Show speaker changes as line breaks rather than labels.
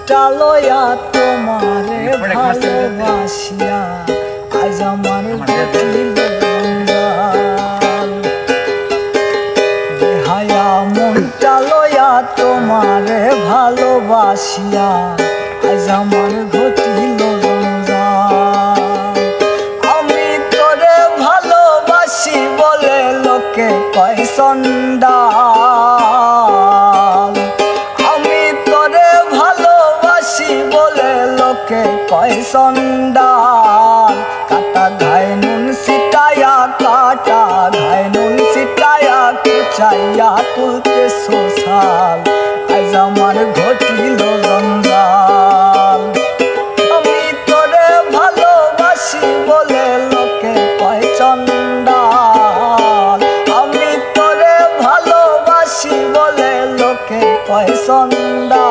মনটা লয়া তোমারে ভালোবাসিয়া আজ আমার ঘটিল বেহায়া মনটা লয়া তোমারে ভালোবাসিয়া আজ আমার ঘটিল আমি তোরে ভালোবাসি বলে লোকে কয় চন্ডাল আমি তোরে ভালোবাসি বলে লোকে কয় চন্ডাল কাটা ঘায় নুন সিটায়া কাটা ঘায় নুন সিটায়া কুচাইয়া তুলতে সোসাল আজ আমার ঘটিল জঞ্জাল আমি তোরে ভালোবাসি বলে লোকে কয় চন্ডাল আমি তোরে ভালোবাসি বলে লোকে কয় চন্ডাল।